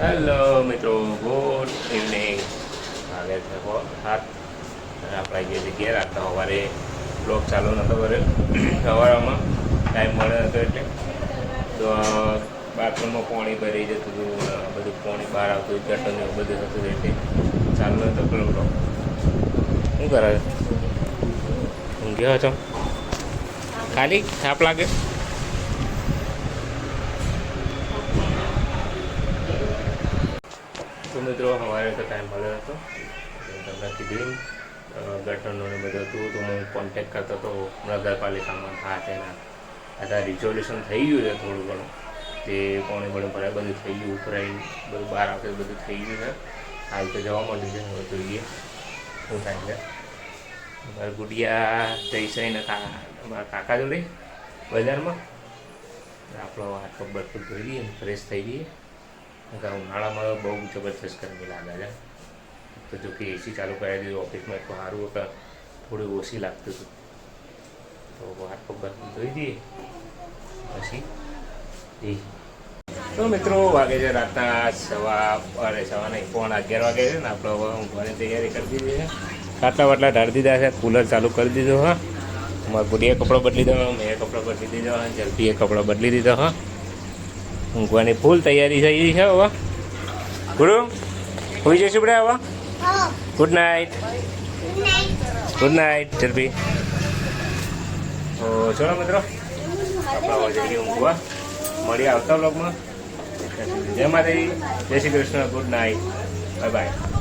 Hello મિત્રો, good evening. વાગે છે 7 અને આપણે જે જગ્યાએ રાખતા સવારે બ્લોગ ચાલુ નહોતો કર્યો. સવારમાં ટાઈમ મળે હતો એટલે તો બાથરૂમમાં પાણી ભરી જતું હતું, બધું પાણી બહાર આવતું હતું, ગટરને એવું બધું થતું એટલે ચાલુ નહોતો પેલો બ્લોગ. શું કરે? ઊંઘ્યો છો? ખાલી થાપ લાગે? તો મિત્રો સવારે તો ટાઈમ મળ્યો હતો, તમને કીધું ગટરનું ને બધું હતું તો હું કોન્ટેક કરતો હતો નગરપાલિકામાં. હા તેના અત્યારે રિઝોલ્યુશન થઈ ગયું છે થોડું ઘણું, તે પાણી બધું ભરાય બધું થઈ ગયું, ઉભરાઈ બધું બહાર આવશે બધું થઈ ગયું છે. હાલ તો જવા માંડ્યું છે, હવે જોઈએ શું થાય છે. મારા ગુડિયા જઈશે ને મારા કાકા જોડે બજારમાં આપણો હાથ પગ બરફુટ ધોઈ દઈએ ને ફ્રેશ થઈ જઈએ. ઉનાળામાં બહુ જબરજસ્ત ગરમી લાગે છે. તો જો કે એસી ચાલુ કરાવી દીધું ઓફિસમાં એટલું સારું હતું, થોડું ઓછી લાગતું હતું. તો હાથ પગ બરફુટ ધોઈ દઈએ પછી તો મિત્રો વાગે છે રાતના સવા નહીં 11:15 વાગે છે ને. આપણે હવે ઊંઘવાની તૈયારી કરી દીધી છે, ખાટલા વાટલા ઢાળી દીધા છે, કુલર ચાલુ કરી દીધું. હા, અમારા ગુડીએ કપડાં બદલી દો, મેં કપડાં બદલી દીધો, જલ્દીએ કપડાં બદલી દીધો. હા, ઊંઘવાની ફૂલ તૈયારી થઈ ગઈ છે હવે. ગુરુ હોઈ જઈશું આપણે હવે. Good night. ગુડ નાઇટ જલ્દી. તો ચલો મિત્રો, આપણે હવે જઈએ ઊંઘવા. મળીએ આવતા બ્લોગમાં. જય માતાજી, જય Shri Krishna, good night, bye bye.